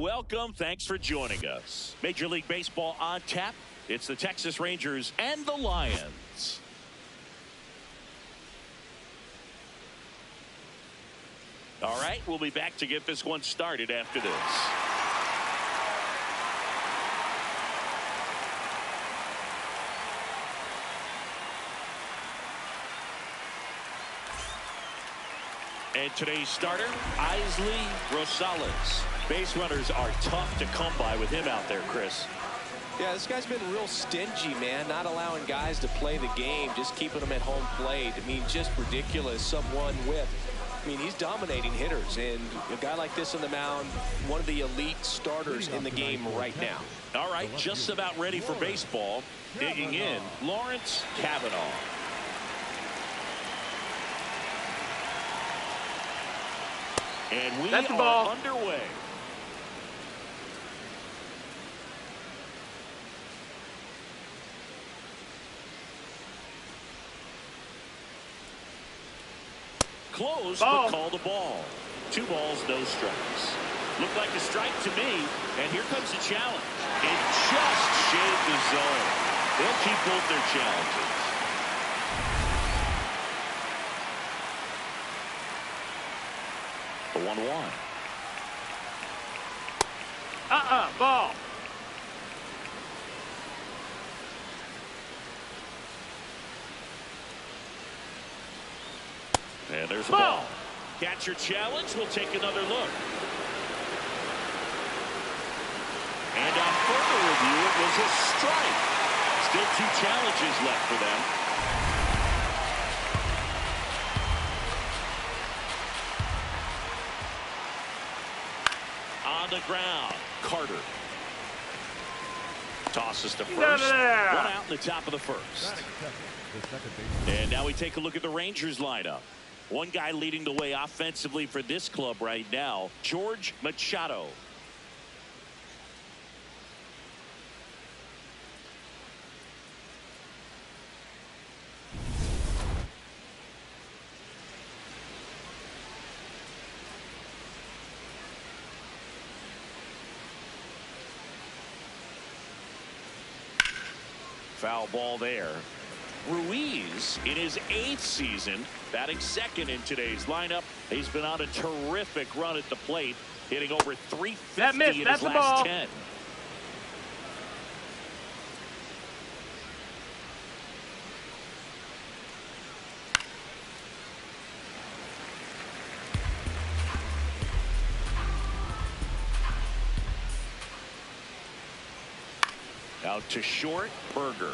welcome. Thanks for joining us. Major League Baseball on tap. It's the Texas Rangers and the Lions. All right, we'll be back to get this one started after this. And today's starter, Isley Rosales. Base runners are tough to come by with him out there, Chris. Yeah, this guy's been real stingy, man. Not allowing guys to play the game, just keeping them at home plate. I mean, just ridiculous. Sub-1 whip. I mean, he's dominating hitters, and a guy like this on the mound, one of the elite starters in the game right now. All right, just about ready for baseball. Digging in, Lawrence Cavanaugh. And we are underway. Close, but call the ball. 2 balls, no strikes. Looked like a strike to me, and here comes the challenge. It just shaved the zone. They'll keep both their challenges. The 1-1. Ball. And there's a ball. Catcher challenge. We'll take another look. And on further review, it was a strike. Still 2 challenges left for them. On the ground, Carter. Tosses to first. 1 out in the top of the first. And now we take a look at the Rangers lineup. One guy leading the way offensively for this club right now, George Machado. Foul ball there. Ruiz in his 8th season, batting second in today's lineup. He's been on a terrific run at the plate, hitting over 350 in his last 10. Out to short, Berger.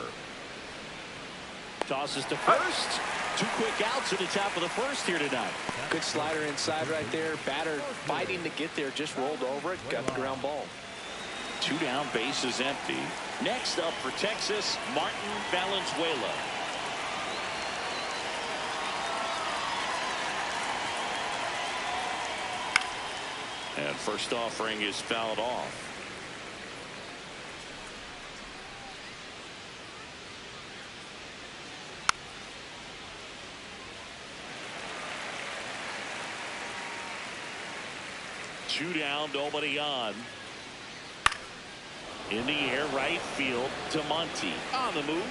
Tosses to first. 2 quick outs at the top of the first here tonight. Good slider inside right there. Batter fighting to get there, just rolled over it, got the ground ball. 2 down, bases empty. Next up for Texas, Martin Valenzuela. And first offering is fouled off. Two down, nobody on. In the air, right field to Monty. On the move.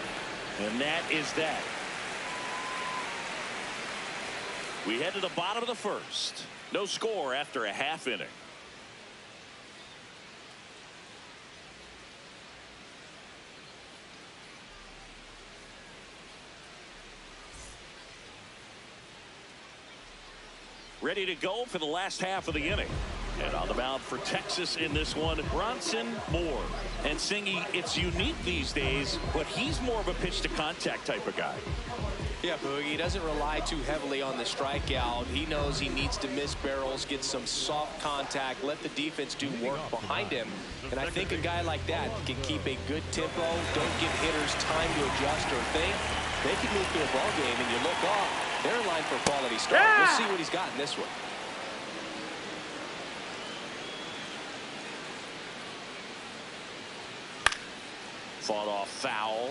And that is that. We head to the bottom of the first. No score after a half inning. Ready to go for the last half of the inning. And on the mound for Texas in this one, Bronson Moore. And Singy, it's unique these days, but he's more of a pitch to contact type of guy. Yeah, Boogie, he doesn't rely too heavily on the strikeout. He knows he needs to miss barrels, get some soft contact, let the defense do work behind him. And I think a guy like that can keep a good tempo, don't give hitters time to adjust or think. They can move through a ball game, and you look off, they're in line for a quality start. We'll see what he's got in this one. Fought off foul.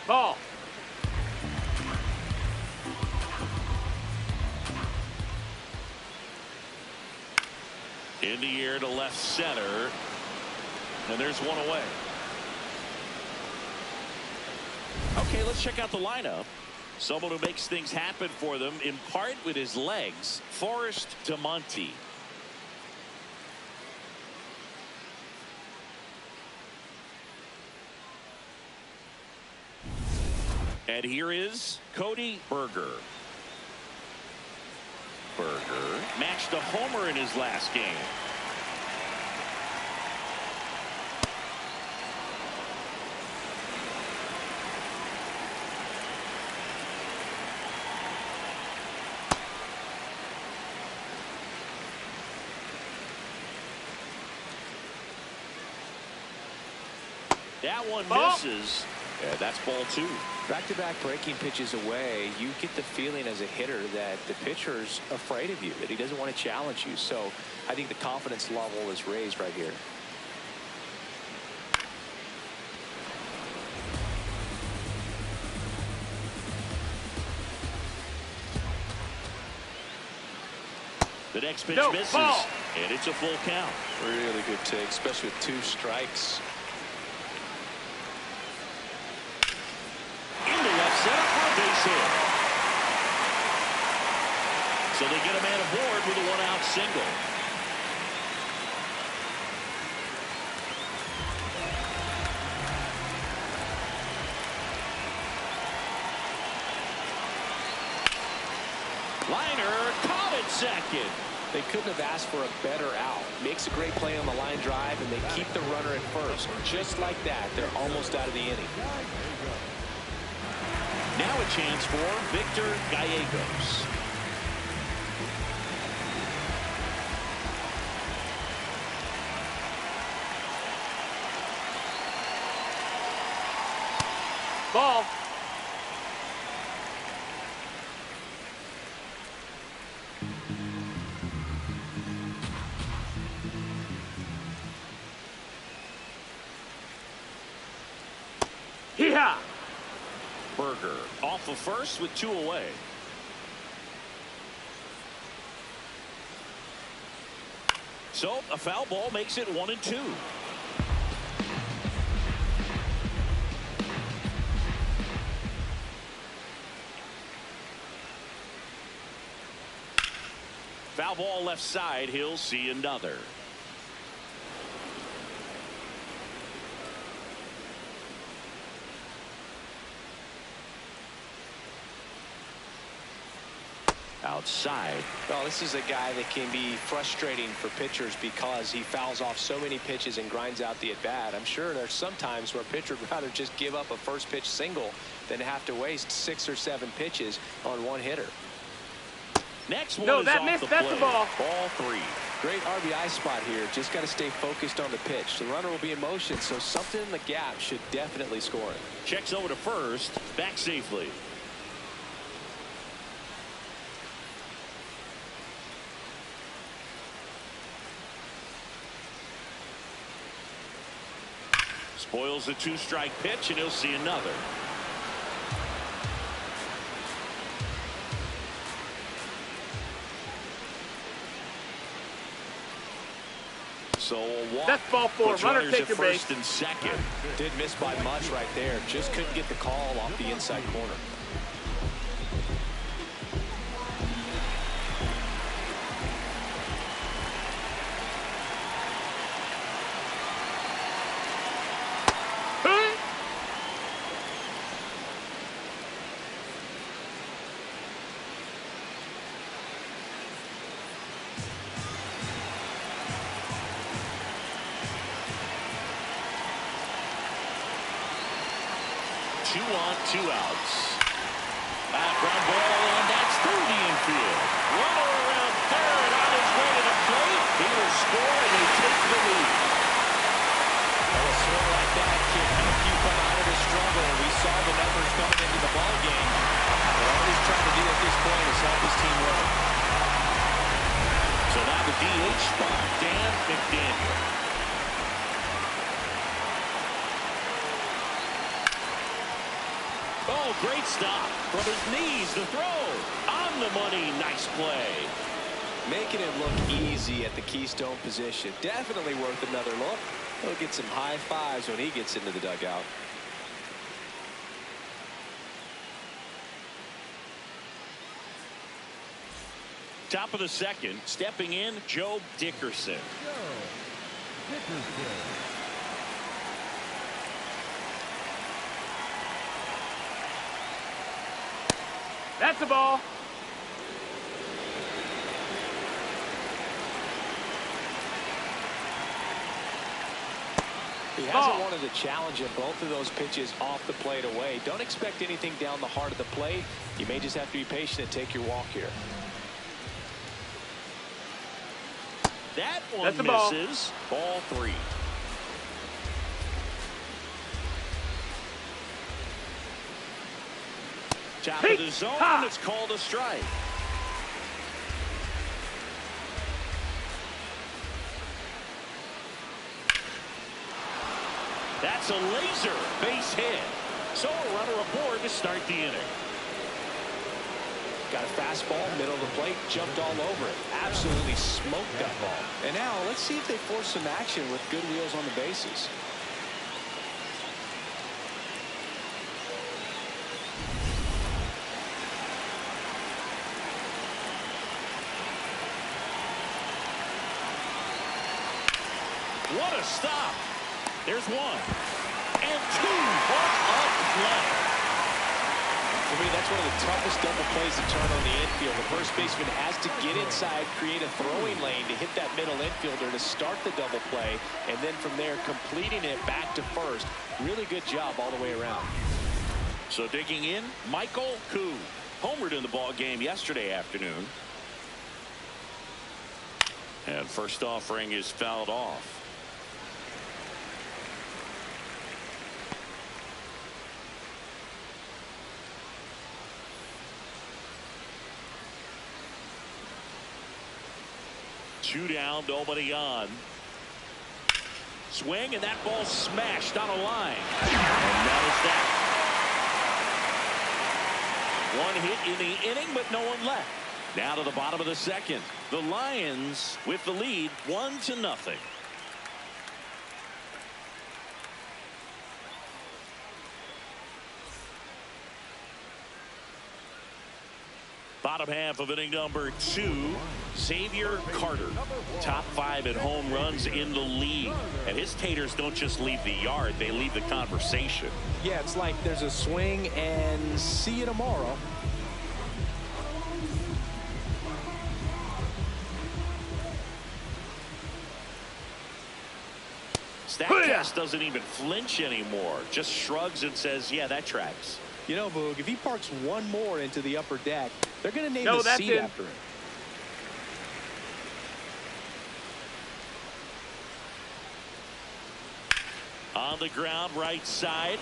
Ball. In the air to left center. And there's one away. Okay, let's check out the lineup. Someone who makes things happen for them, in part with his legs, Forrest DeMonte. And here is Cody Berger. Berger matched a homer in his last game. That one misses. Yeah, that's ball 2. Back-to-back breaking pitches away, you get the feeling as a hitter that the pitcher's afraid of you, that he doesn't want to challenge you. So I think the confidence level is raised right here. The next pitch misses, and it's a full count. Really good take, especially with 2 strikes. Set up for a base hit. So they get a man aboard with a 1-out single. Liner caught at second. They couldn't have asked for a better out. Makes a great play on the line drive, and they keep the runner at first. Just like that, they're almost out of the inning. Now a chance for Victor Gallegos. Ball. Yeah. Berger off of first with 2 away. So a foul ball makes it 1-2. Foul ball left side. He'll see another. Outside. Well, this is a guy that can be frustrating for pitchers because he fouls off so many pitches and grinds out the at-bat. I'm sure there's some times where a pitcher would rather just give up a first pitch single than have to waste 6 or 7 pitches on one hitter. Next one no, is that off missed. the That's plate. the ball. Ball 3. Great RBI spot here. Just got to stay focused on the pitch. The runner will be in motion, so something in the gap should definitely score it. Checks over to first. Back safely. Spoils the 2-strike pitch, and he'll see another. So a walk. That's ball 4. Runner take your base. First and second. Did miss by much right there. Just couldn't get the call off the inside corner. Two on, 2 outs. Ground ball, and that's through the infield. Runner around third on his way to the plate. He will score, and they take the lead. Well, a score like that can help you come out of the struggle. We saw the numbers coming into the ball game. What all he's trying to do at this point is help his team win. So now the DH spot, Dan McDaniel. Oh, great stop from his knees. The throw on the money. Nice play. Making it look easy at the keystone position. Definitely worth another look. He'll get some high fives when he gets into the dugout. Top of the second, stepping in, Joe Dickerson. That's a ball. He hasn't wanted to challenge him both of those pitches off the plate away. Don't expect anything down the heart of the plate. You may just have to be patient and take your walk here. That one misses. Ball 3. Top of the zone, and it's called a strike. That's a laser base hit. So a runner aboard to start the inning. Got a fastball, middle of the plate, jumped all over it. Absolutely smoked that ball. And now let's see if they force some action with good wheels on the bases. What a stop. There's 1 and 2. What a play. For me, that's one of the toughest double plays to turn on the infield. The first baseman has to get inside, create a throwing lane to hit that middle infielder to start the double play, and then from there completing it back to first. Really good job all the way around. So digging in, Michael Koo. Homered in the ball game yesterday afternoon. And first offering is fouled off. Two down, nobody on. Swing, and that ball smashed on a line. And that is that. One hit in the inning, but no one left. Now to the bottom of the second. The Lions with the lead, 1-0. Bottom half of inning number 2, Xavier Carter, top 5 at home runs in the league. And his taters don't just leave the yard, they leave the conversation. Yeah, it's like there's a swing and see you tomorrow. Statcast doesn't even flinch anymore, just shrugs and says, yeah, that tracks. You know, Boog, if he parks one more into the upper deck, they're going to name the seat after him. On the ground, right side.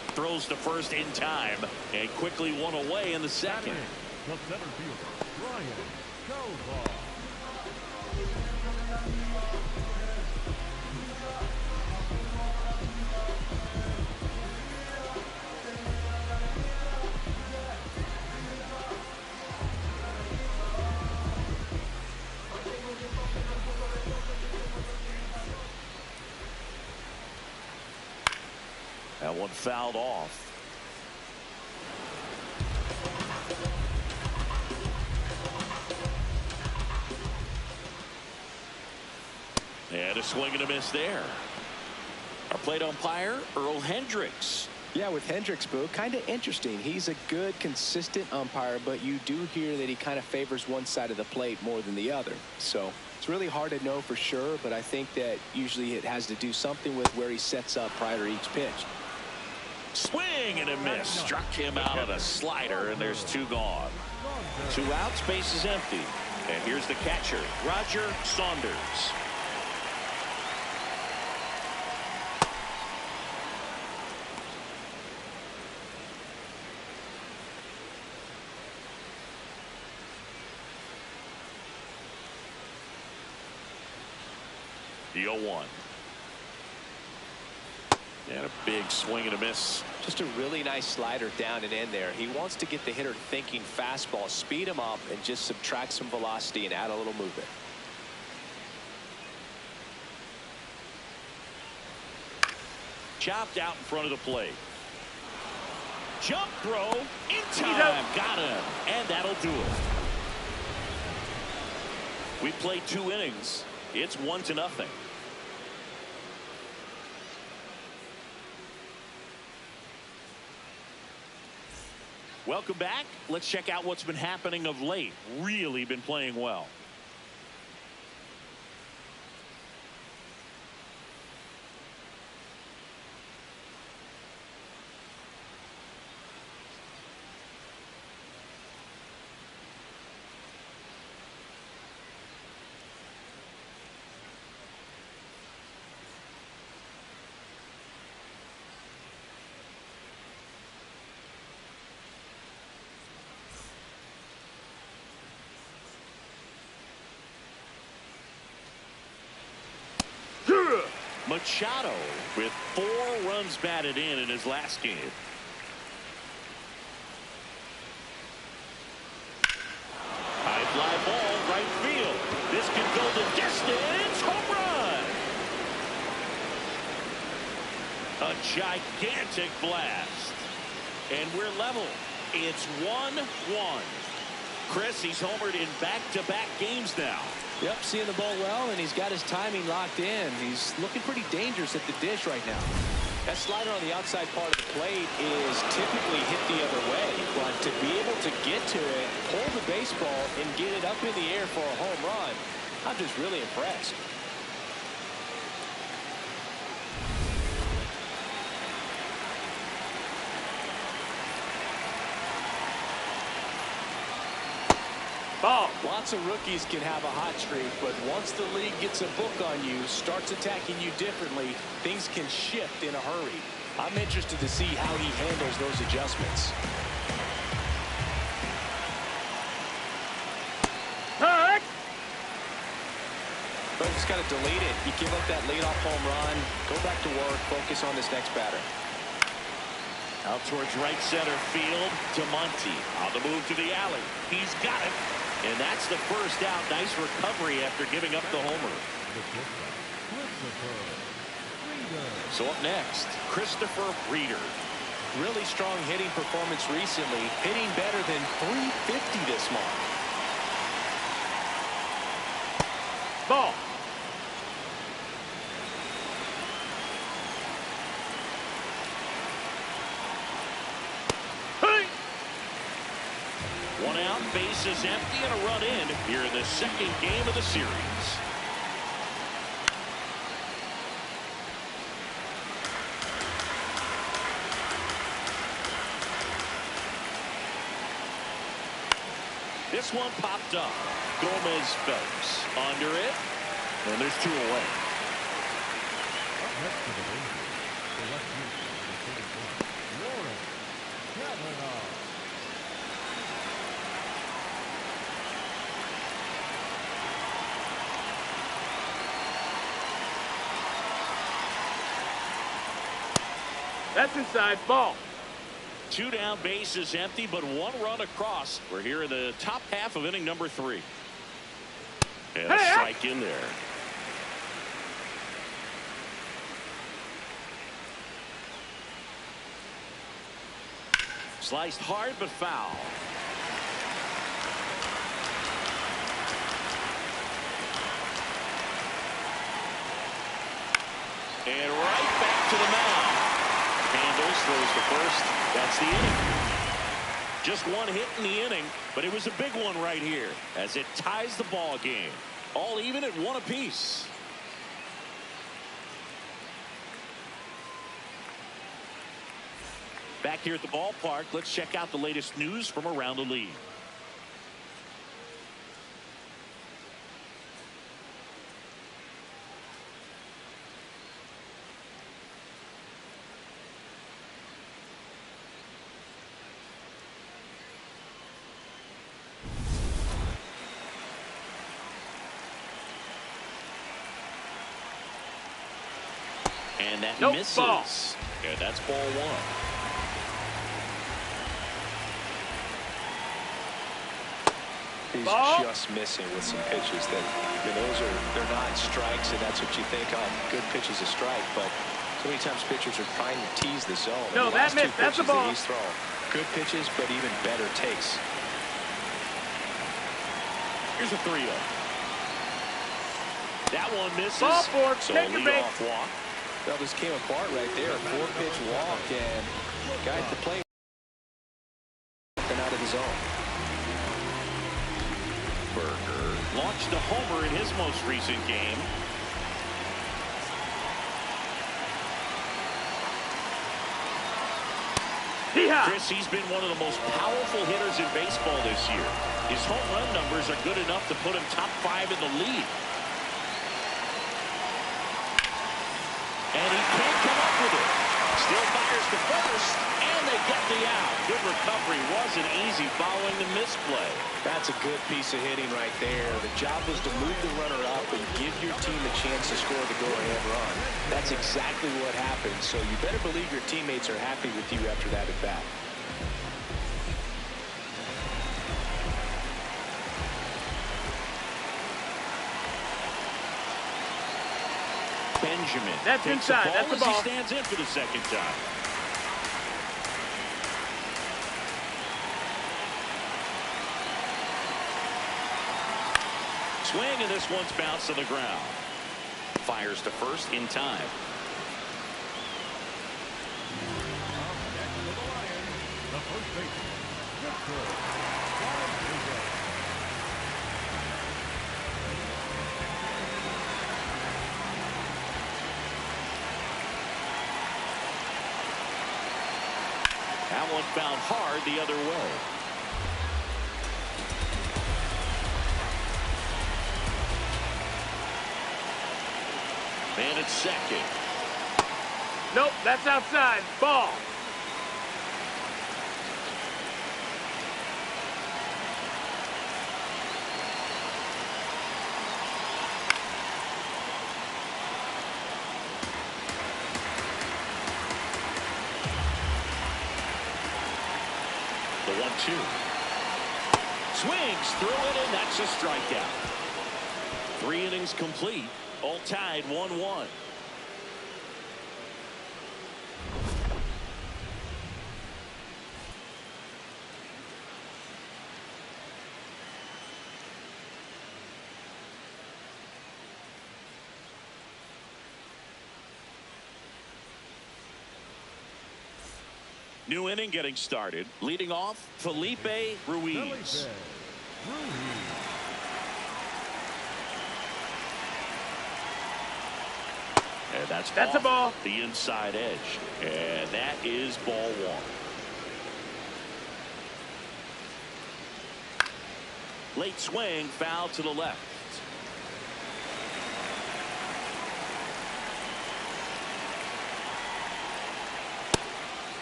Throws to first in time, and quickly one away in the second. The center fielder, Ryan Stovall. That one fouled off. And a swing and a miss there. Our plate umpire, Earl Hendricks. Yeah, with Hendricks, Boo, kind of interesting. He's a good, consistent umpire, but you do hear that he kind of favors one side of the plate more than the other. So it's really hard to know for sure, but I think that usually it has to do something with where he sets up prior to each pitch. Swing and a miss. Struck him out on a slider, and there's 2 gone. 2 outs, base is empty. And here's the catcher, Roger Saunders. The 0-1. And a big swing and a miss Just a really nice slider down and in there. He wants to get the hitter thinking fastball, speed him up, and just subtract some velocity and add a little movement. Chopped out in front of the plate. Jump throw in time. Got him. And that'll do it. We played 2 innings. It's 1-0. Welcome back. Let's check out what's been happening of late. Really been playing well. Machado with 4 runs batted in his last game. High fly ball, right field. This could go the distance. Home run. A gigantic blast. And we're level. It's 1-1. Chris, he's homered in back-to-back games now. Yep, seeing the ball well, and he's got his timing locked in. He's looking pretty dangerous at the dish right now. That slider on the outside part of the plate is typically hit the other way, but to be able to get to it, pull the baseball, and get it up in the air for a home run, I'm just really impressed. Ball. Lots of rookies can have a hot streak, but once the league gets a book on you, starts attacking you differently, things can shift in a hurry. I'm interested to see how he handles those adjustments. Hut. But just got to delete it. You give up that leadoff home run, go back to work, focus on this next batter. Out towards right center field to Monty. On the move to the alley. He's got it. And that's the first out. Nice recovery after giving up the homer. So up next, Christopher Reeder. Really strong hitting performance recently. Hitting better than .350 this month. Ball. One out, bases empty, and a run in here in the second game of the series. This one popped up. Gomez Phelps under it, and there's 2 away. Next to the Rangers, the left fielder, Warren Kavanaugh. That's inside. Ball. 2 down, bases empty, but 1 run across. We're here in the top half of inning number 3. And a strike in there. Sliced hard but foul. And right back to the mound. Handles, throws to first. That's the inning. Just 1 hit in the inning, but it was a big one right here as it ties the ball game. All even at 1 apiece. Back here at the ballpark, let's check out the latest news from around the league. And that misses. Ball. Yeah, that's ball 1. He's Ball. just missing with some pitches that, they're not strikes, and that's what you think of. Good pitch is a strike, but so many times pitchers are trying to tease the zone. No, that missed. That's the ball. That he's thrown. Good pitches, but even better takes. Here's a 3-0. That one misses. Ball four. So Take your bait. leadoff walk. Well, this came apart right there. 4-pitch walk, and guy at the plate out of the zone. Berger launched a homer in his most recent game. Chris, he's been one of the most powerful hitters in baseball this year. His home run numbers are good enough to put him top 5 in the league. And he can't come up with it. Still fires to first, and they get the out. Good recovery. Wasn't easy following the misplay. That's a good piece of hitting right there. The job was to move the runner up and give your team a chance to score the go-ahead run. That's exactly what happened, so you better believe your teammates are happy with you after that at bat. Benjamin. That's inside. That's the ball. He stands in for the second time. Swing, and this one's bounced to the ground. Fires to first in time. The first baseman, Victor. That one found hard the other way. Man at second. Nope, that's outside. Ball. The 1-2. Swings through it, and that's a strikeout. 3 innings complete. All tied 1-1. New inning getting started. Leading off, Felipe Ruiz. And that's a ball. The inside edge. And that is ball 1. Late swing, foul to the left.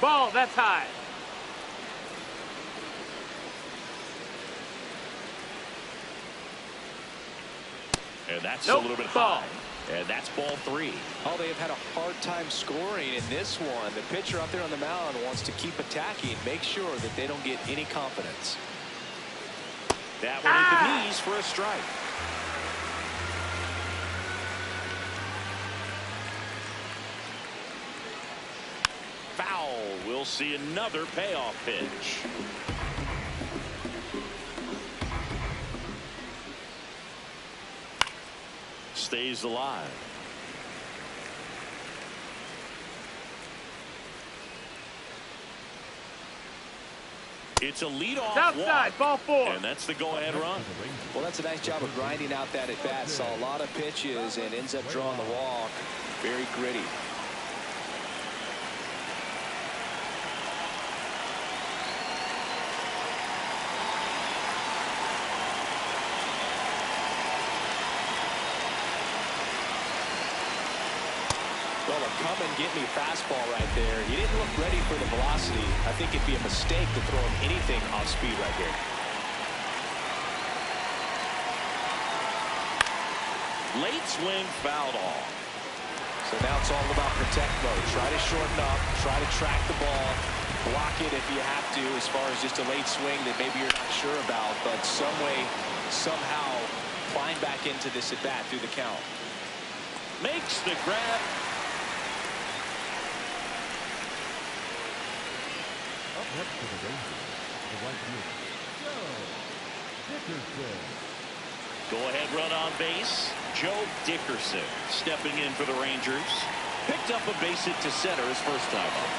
Ball, that's high. And that's Nope, a little bit ball. high. And that's ball 3. Oh, they have had a hard time scoring in this one. The pitcher out there on the mound wants to keep attacking, make sure that they don't get any confidence. That one hit the knees for a strike. Foul. We'll see another payoff pitch. Stays alive. It's a leadoff Outside, walk, ball 4. and that's the go-ahead run. Well, that's a nice job of grinding out that at bat. Saw a lot of pitches and ends up drawing the walk. Very gritty. Well, a come and get me fastball right there. He didn't look ready for the velocity. I think it'd be a mistake to throw him anything off speed right here. Late swing, fouled off. So now it's all about protect mode. Try to shorten up, try to track the ball, block it if you have to, as far as just a late swing that maybe you're not sure about, but some way, somehow, climb back into this at bat through the count. Makes the grab. Up next to the Rangers, the right fielder, Joe Dickerson. Go-ahead run on base. Joe Dickerson stepping in for the Rangers. Picked up a base hit to center his first time up.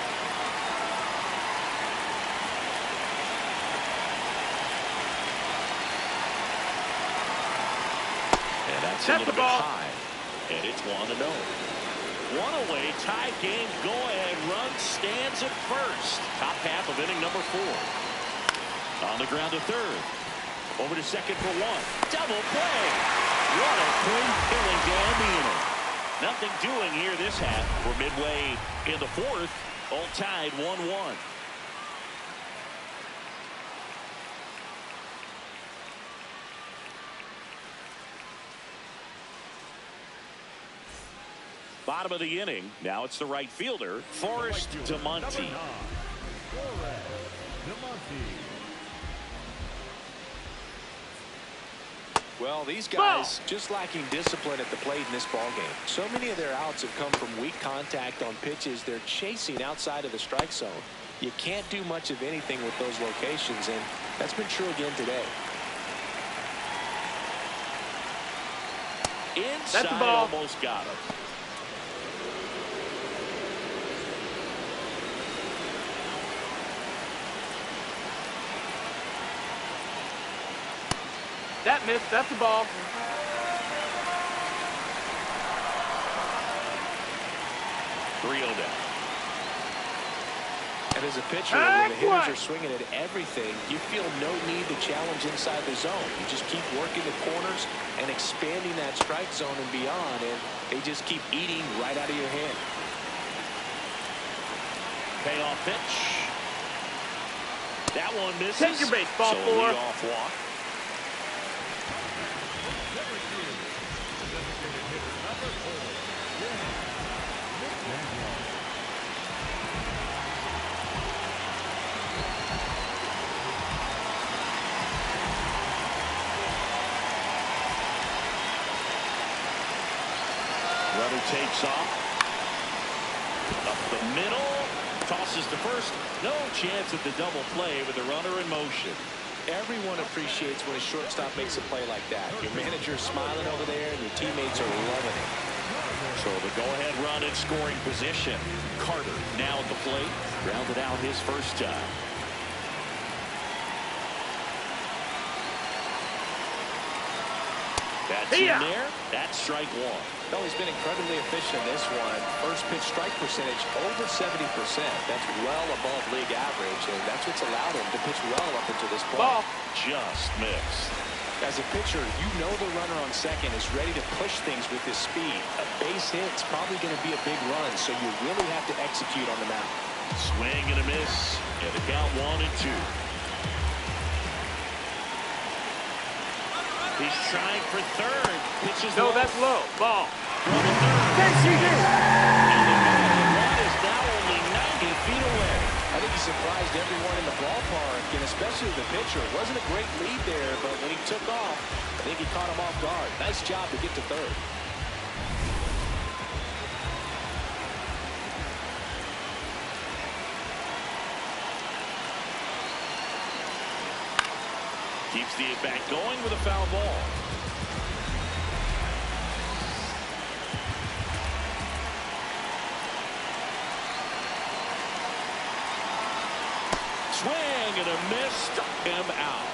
And that's a little bit high. And it's 1-0. One away, tie game, go-ahead run stands at first. Top half of inning number 4. On the ground to third. Over to second for 1. Double play. What a play killing down the inning. Nothing doing here this half. We're midway in the 4th. All tied 1-1. Bottom of the inning. Now it's the right fielder, Forrest DeMonte. Well, these guys just lacking discipline at the plate in this ball game. So many of their outs have come from weak contact on pitches they're chasing outside of the strike zone. You can't do much of anything with those locations, and that's been true again today. Inside, that's the ball. Almost got him. That missed. That's the ball. 3-0 down. And as a pitcher, when the hitters are swinging at everything, you feel no need to challenge inside the zone. You just keep working the corners and expanding that strike zone and beyond, and they just keep eating right out of your hand. Payoff pitch. That one misses. Take your base, ball 4. Leadoff walk. Runner takes off. Up the middle. Tosses to first. No chance at the double play with the runner in motion. Everyone appreciates when a shortstop makes a play like that. Your manager's smiling over there, and your teammates are loving it. So the go-ahead run in scoring position. Carter now at the plate. Grounded out his first time. That's in there. That's strike 1. Well, he's been incredibly efficient in this one. First pitch strike percentage over 70%. That's well above league average, and that's what's allowed him to pitch well up into this point. Ball just missed. As a pitcher, you know the runner on second is ready to push things with his speed. A base hit's probably going to be a big run, so you really have to execute on the mound. Swing and a miss, and the count 1-2. He's trying for third. Pitches no, low. that's low. Ball. Yes, he did. And the run is now only 90 feet away. I think he surprised everyone in the ballpark, and especially the pitcher. It wasn't a great lead there, but when he took off, I think he caught him off guard. Nice job to get to third. Keeps the at-bat going with a foul ball. Swing and a miss, struck him out.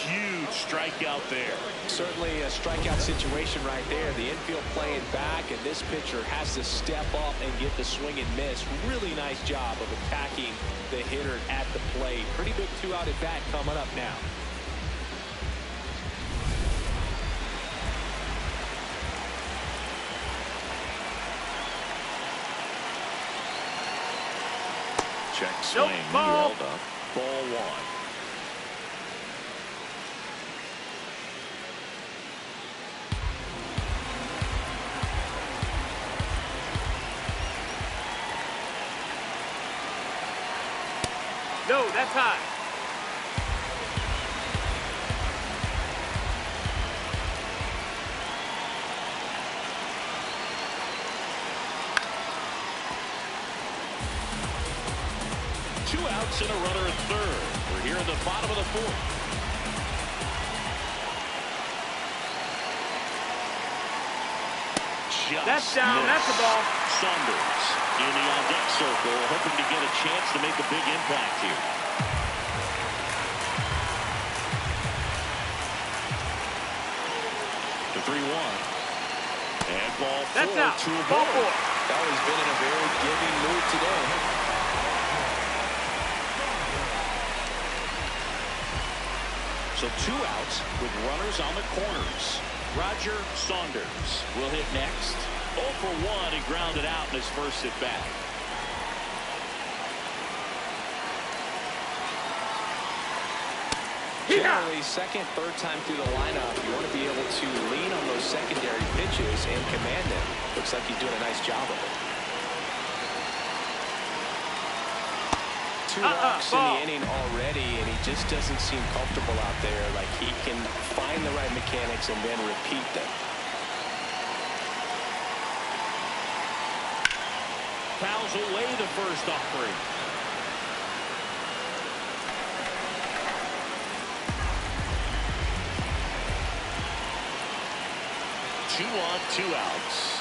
Huge strikeout there. Certainly a strikeout situation right there. The infield playing back, and this pitcher has to step up and get the swing and miss. Really nice job of attacking the hitter at the plate. Pretty big 2-out at bat coming up now. Check swing. Ball. Held up. Ball 1. No, that's high. Two outs and a runner at third. We're here in the bottom of the fourth. That's down. That's the ball. Saunders in the on-deck circle, hoping to get a chance to make a big impact here. The 3-1. And ball four. That's out. To a Ball ball. four. Oh, he's been in a very giving mood today. So two outs with runners on the corners. Roger Saunders will hit next. 0 for 1. He grounded out in his first at bat. Generally, second, third time through the lineup, you want to be able to lean on those secondary pitches and command them. Looks like he's doing a nice job of it. Two walks in the inning already, and he just doesn't seem comfortable out there. Like he can find the right mechanics and then repeat them. Fouls away the first offering. Two on, two outs.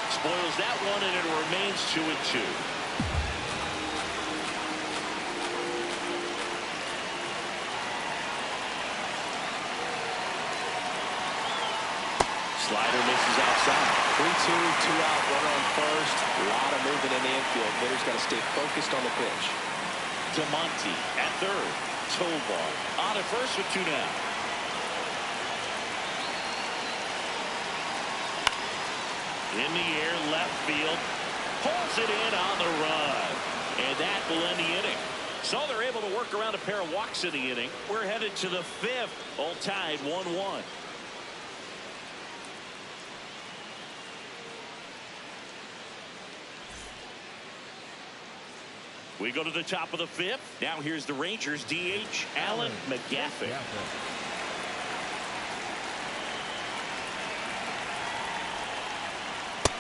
Spoils that one, and it remains 2-2. Slider misses outside. 3-2, two-out, runner on first. A lot of movement in the infield. Hitter's got to stay focused on the pitch. DeMonte at third. Tovar on at first with two down. In the air, left field. Pulls it in on the run. And that will end the inning. So they're able to work around a pair of walks in the inning. We're headed to the fifth. All tied 1-1. We go to the top of the fifth. Now here's the Rangers DH, Alan McGaffin.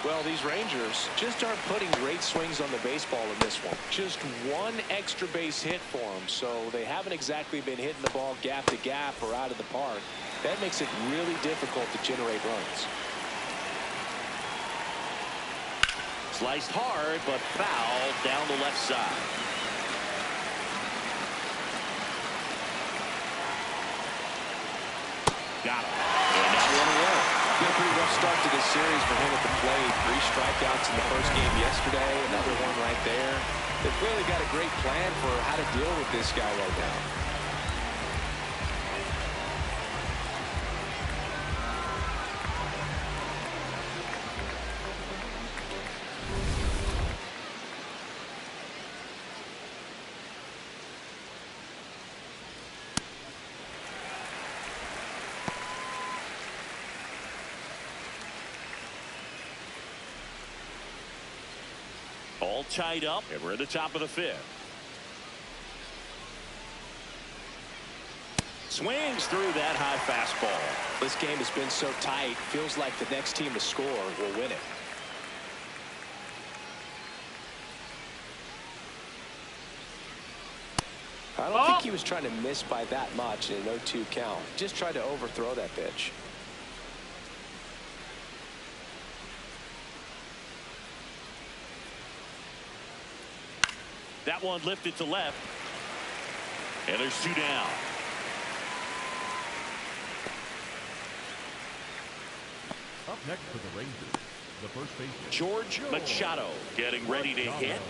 Well, these Rangers just aren't putting great swings on the baseball in this one. Just one extra base hit for them, so they haven't exactly been hitting the ball gap to gap or out of the park. That makes it really difficult to generate runs. Sliced hard, but fouled down the left side. Got him. And now one away. Been a pretty rough start to this series for him at the plate. 3 strikeouts in the first game yesterday. Another one right there. They've really got a great plan for how to deal with this guy right now. All tied up, and we're at the top of the fifth. Swings through that high fastball. This game has been so tight. Feels like the next team to score will win it. I don't think he was trying to miss by that much in an 0-2 count. Just tried to overthrow that pitch. That one lifted to left. And there's 2 down. Up next for the Rangers, the first baseman, George Machado getting ready to hit.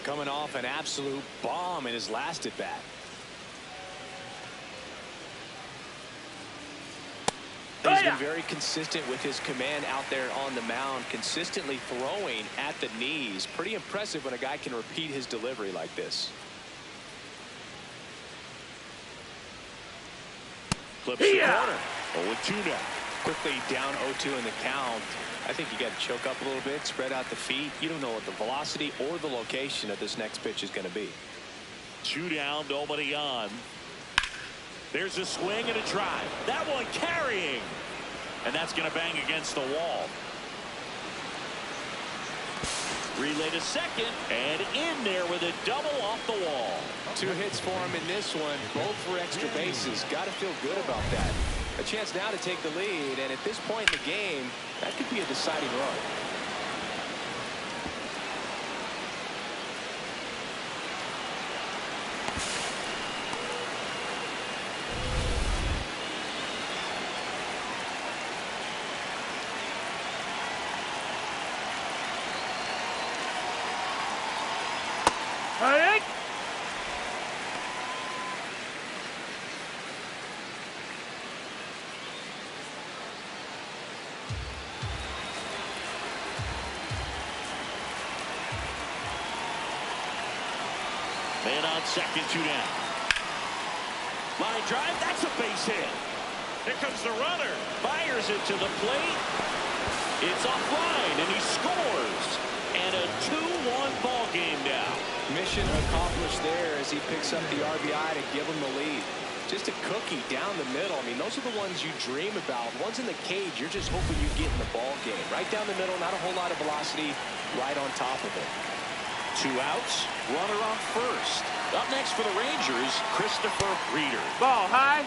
Coming off an absolute bomb in his last at bat. He's been very consistent with his command out there on the mound, consistently throwing at the knees. Pretty impressive when a guy can repeat his delivery like this. Clips the corner. 0-2 now. Quickly down 0-2 in the count. I think you got to choke up a little bit, spread out the feet. You don't know what the velocity or the location of this next pitch is going to be. 2 down, nobody on. There's a swing and a drive. That one carrying. And that's going to bang against the wall. Relay to second, and in there with a double off the wall. 2 hits for him in this one, both for extra bases. Got to feel good about that. A chance now to take the lead, and at this point in the game, that could be a deciding run. Hey! Man on second, 2 down. Line drive, that's a base hit. Here comes the runner. Fires it to the plate. It's offline, and he scores. And a 2-1 ball game now. Mission accomplished there as he picks up the RBI to give him the lead. Just a cookie down the middle. I mean, those are the ones you dream about. Ones in the cage, you're just hoping you get in the ball game. Right down the middle, not a whole lot of velocity, right on top of it. 2 outs, runner on first. Up next for the Rangers, Christopher Reeder. Ball high.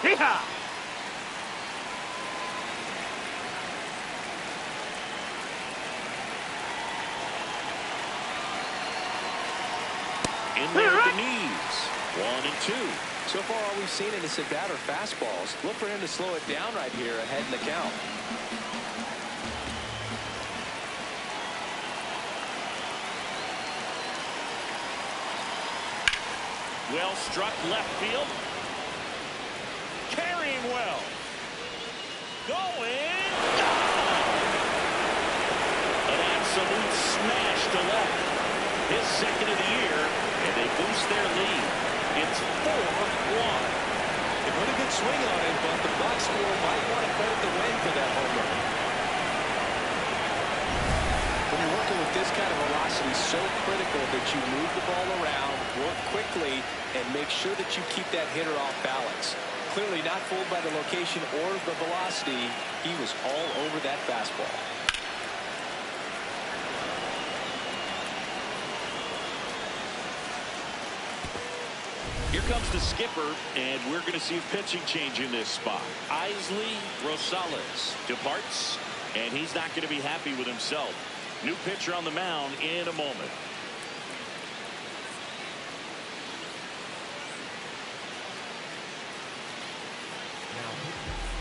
Hee-haw! In there at the knees. 1-2. So far, all we've seen in this at-bat are fastballs. Look for him to slow it down right here ahead in the count. Well struck left field. Carrying well. Going. An absolute smash to left. His second of the year, and they boost their lead. It's 4-1. They put a good swing on it, but the box score might want to credit the win for that home run. When you're working with this kind of velocity, so critical that you move the ball around, work quickly, and make sure that you keep that hitter off balance. Clearly not fooled by the location or the velocity. He was all over that fastball. Here comes the skipper, and we're going to see a pitching change in this spot. Isley Rosales departs, and he's not going to be happy with himself. New pitcher on the mound in a moment.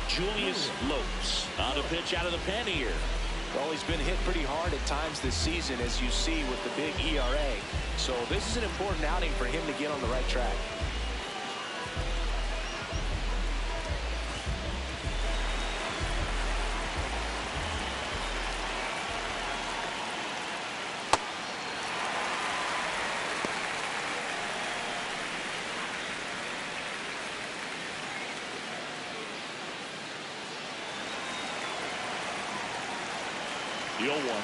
Julius Lopes on a pitch out of the pen here. Well, he's been hit pretty hard at times this season, as you see with the big ERA. So this is an important outing for him to get on the right track. The 0-1.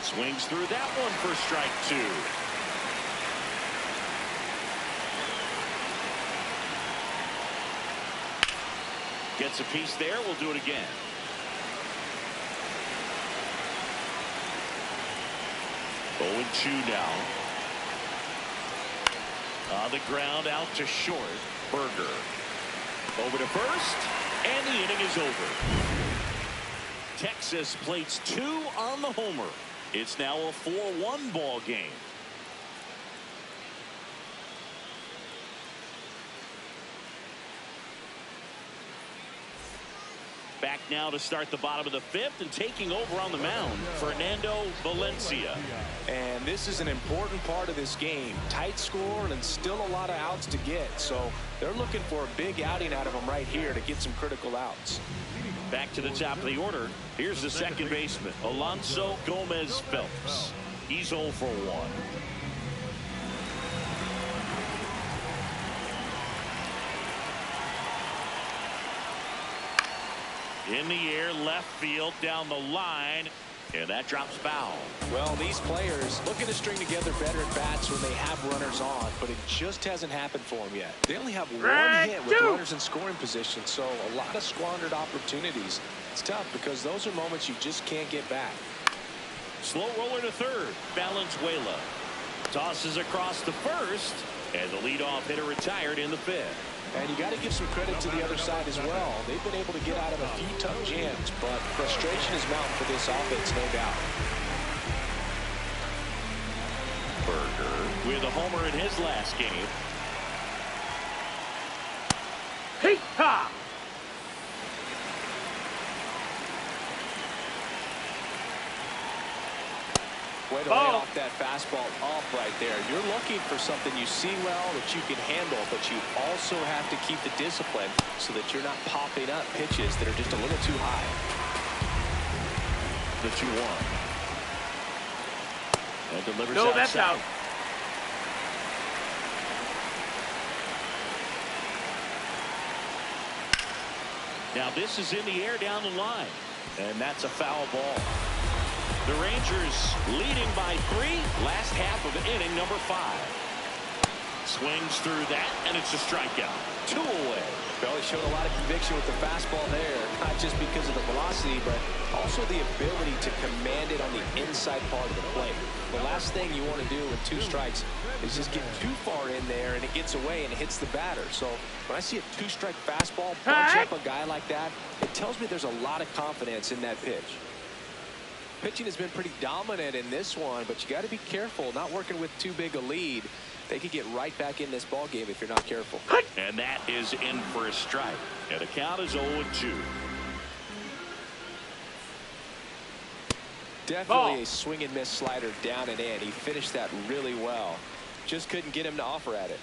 Swings through that one for strike 2. Gets a piece there. We'll do it again. Oh, 2 now. On the ground, out to short. Berger. Over to first, and the inning is over. Texas plates 2 on the homer. It's now a 4-1 ball game. Back now to start the bottom of the fifth, and taking over on the mound, Fernando Valencia. And this is an important part of this game. Tight score and still a lot of outs to get. So they're looking for a big outing out of him right here to get some critical outs. Back to the top of the order. Here's the second baseman, Alonso Gomez Phelps. He's 0 for 1. In the air, left field, down the line, and that drops foul. Well, these players looking to string together better at bats when they have runners on, but it just hasn't happened for them yet. They only have one hit with runners in scoring position, so a lot of squandered opportunities. It's tough because those are moments you just can't get back. Slow roller to third, Valenzuela tosses across to first, and the leadoff hitter retired in the fifth. And you got to give some credit to the other side as well. They've been able to get out of a few tough jams, but frustration is mounting for this offense, no doubt. Berger with a homer in his last game. Hey-ha! Way to lay off that fastball off right there. You're looking for something you see well that you can handle, but you also have to keep the discipline so that you're not popping up pitches that are just a little too high. The 2-1. And delivers No, outside. that's out. Now this is in the air down the line, and that's a foul ball. The Rangers leading by 3, last half of inning number 5. Swings through that, and it's a strikeout. 2 away. Well, he showed a lot of conviction with the fastball there, not just because of the velocity, but also the ability to command it on the inside part of the plate. The last thing you want to do with 2 strikes is just get too far in there, and it gets away and it hits the batter. So when I see a 2-strike fastball punch up a guy like that, it tells me there's a lot of confidence in that pitch. Pitching has been pretty dominant in this one, but you got to be careful, not working with too big a lead. They could get right back in this ball game if you're not careful. And that is in for a strike. And the count is 0-2. Definitely a swing and miss slider down and in. He finished that really well. Just couldn't get him to offer at it.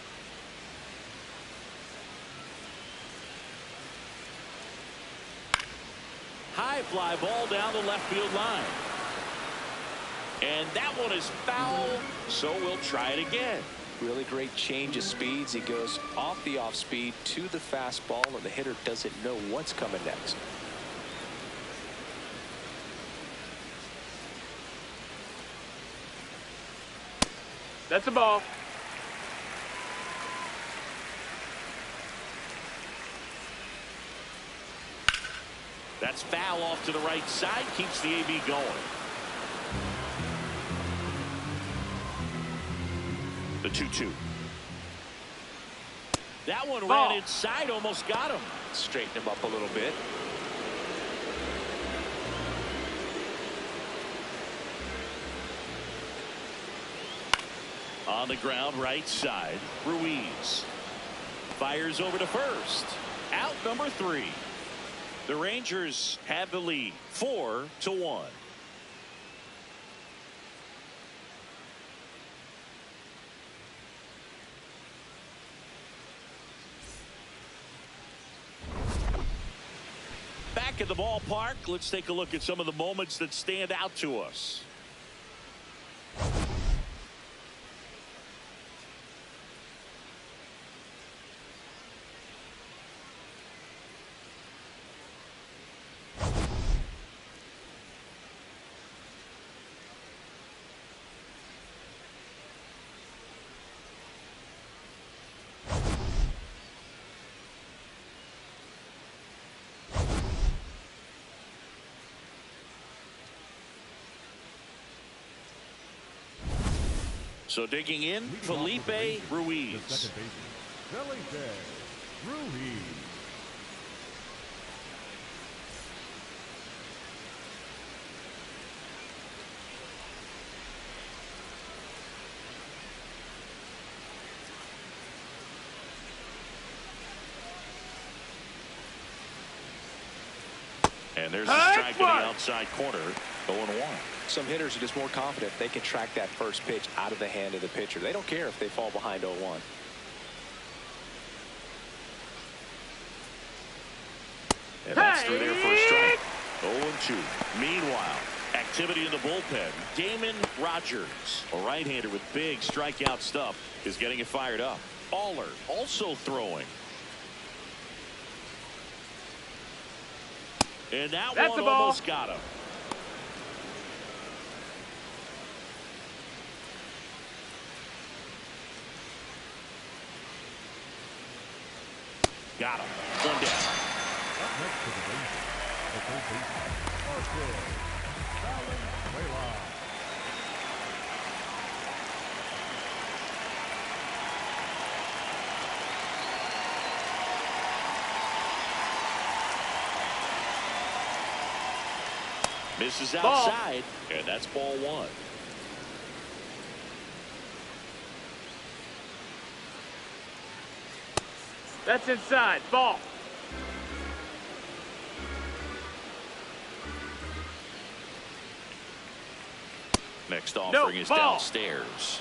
High fly ball down the left field line. And that one is foul, so we'll try it again. Really great change of speeds. He goes off the off speed to the fastball, and the hitter doesn't know what's coming next. That's a ball. That's foul off to the right side, keeps the AB going. The 2-2. That one ran inside, almost got him. Straighten him up a little bit. On the ground, right side, Ruiz fires over to first. Out number 3. The Rangers have the lead, 4-1. Back at the ballpark, let's take a look at some of the moments that stand out to us. So digging in, Felipe Ruiz. The second baseman, Felipe Ruiz. And there's a strike in the outside corner, 0-1. Some hitters are just more confident they can track that first pitch out of the hand of the pitcher. They don't care if they fall behind 0-1. And that's through there for a strike. 0-2. Meanwhile, activity in the bullpen. Damon Rogers, a right-hander with big strikeout stuff, is getting it fired up. Aller also throwing. And that That's one the ball. almost got him. Got him. One down. Up next to the base, the third baseman, Arthur Valenzuela. Misses outside, and that's ball one. That's inside. Ball. Next offering is ball. downstairs.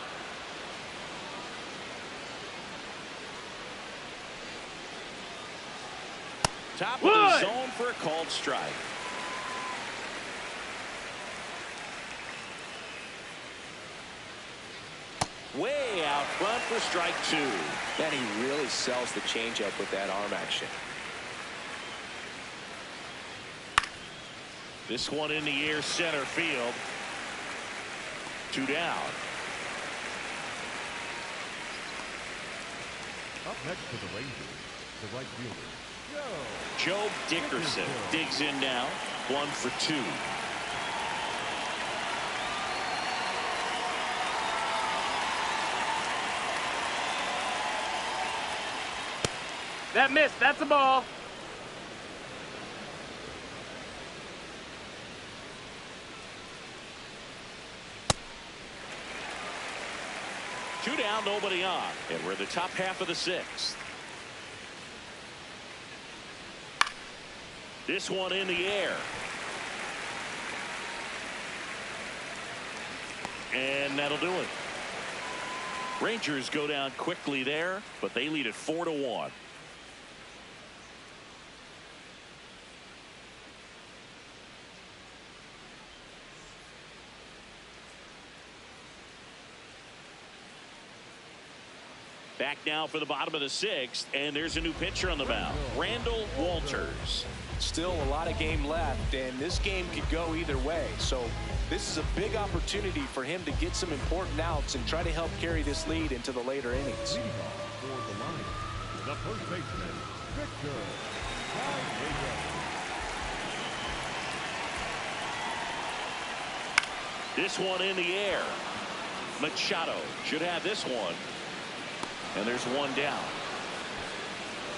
Top of the zone for a called strike. Way out front for strike two. Man, he really sells the changeup with that arm action. This one in the air, center field. Two down. Up next to the Rangers, the right fielder, Joe Dickerson digs in now. 1 for 2. That missed. That's a ball. Two down, nobody on. And we're in the top half of the 6th. This one in the air. And that'll do it. Rangers go down quickly there, but they lead it 4-1. Back now for the bottom of the 6th, and there's a new pitcher on the mound, Randall Walters. Still a lot of game left, and this game could go either way. So this is a big opportunity for him to get some important outs and try to help carry this lead into the later innings. leading off for the Lions, the first baseman, Victor Valdez. This one in the air. Machado should have this one. And there's one down.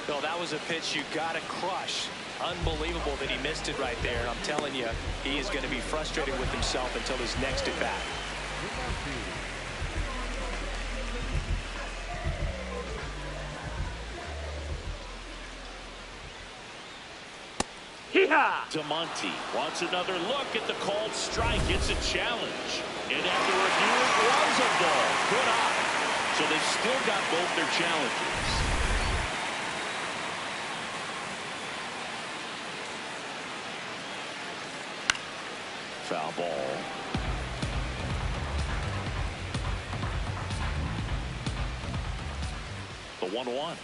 Well, that was a pitch you got to crush. Unbelievable that he missed it right there. I'm telling you, he is going to be frustrated with himself until his next at bat. Hee-haw! Damonte wants another look at the called strike. It's a challenge. And after review, it was a ball. Good eye. So they've still got both their challenges. Foul ball. The 1-1.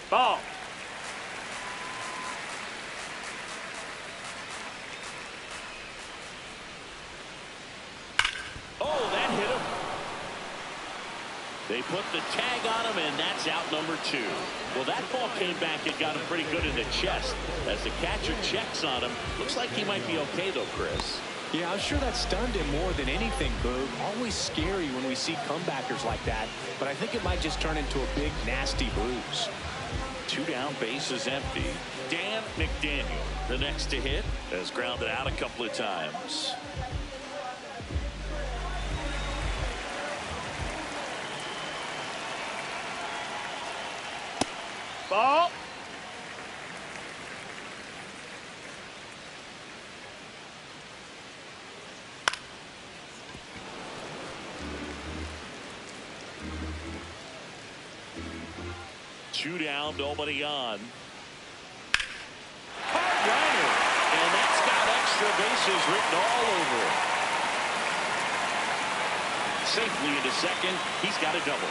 Ball. Oh, that hit him. They put the tag on him, and that's out number 2. Well, that ball came back and got him pretty good in the chest. As the catcher checks on him, looks like he might be okay, though, Chris. Yeah, I'm sure that stunned him more than anything, Boog. Always scary when we see comebackers like that, but I think it might just turn into a big, nasty bruise. 2 down, bases empty. Dan McDaniel, the next to hit, has grounded out a couple of times. Ball. 2 down, nobody on. Reiner, and that's got extra bases written all over it. Safely into second. He's got a double.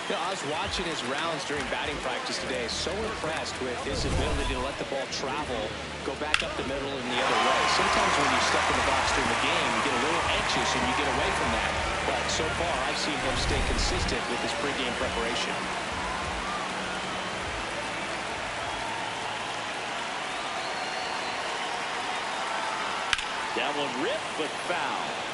You know, I was watching his rounds during batting practice today. So impressed with his ability to let the ball travel, go back up the middle and the other way. Sometimes when you step in the box during the game, you get a little anxious and you get away from that. But so far, I've seen him stay consistent with his pregame preparation. That one ripped, but foul.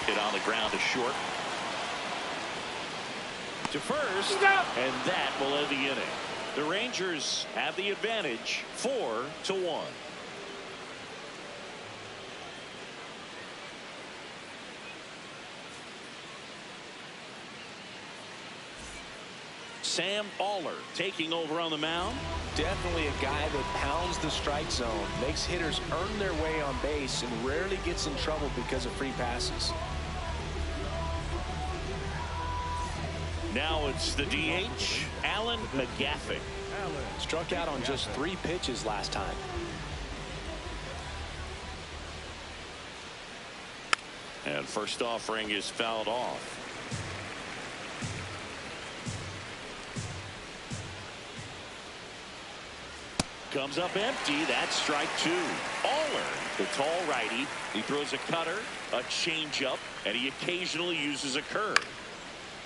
Hit on the ground to short. To first, and that will end the inning. The Rangers have the advantage, 4-1. Sam Baller taking over on the mound. Definitely a guy that pounds the strike zone, makes hitters earn their way on base, and rarely gets in trouble because of free passes. Now it's the DH, Alan McGaffey. Struck out on just 3 pitches last time. And first offering is fouled off. Comes up empty. That's strike 2. Baller, the tall righty. He throws a cutter, a changeup, and he occasionally uses a curve.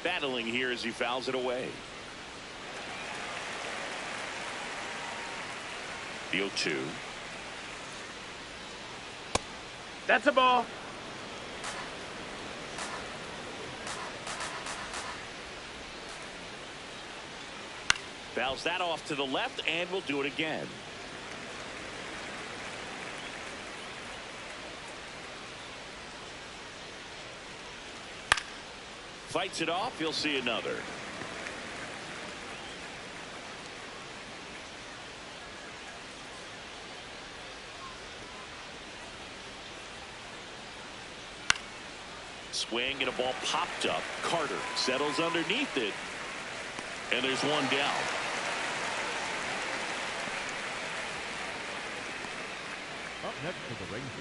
Battling here as he fouls it away. The 0-2. That's a ball. Fouls that off to the left, and will do it again. Fights it off. He'll see another. Swing and a ball popped up. Carter settles underneath it, and there's one down. Up next to the Rangers,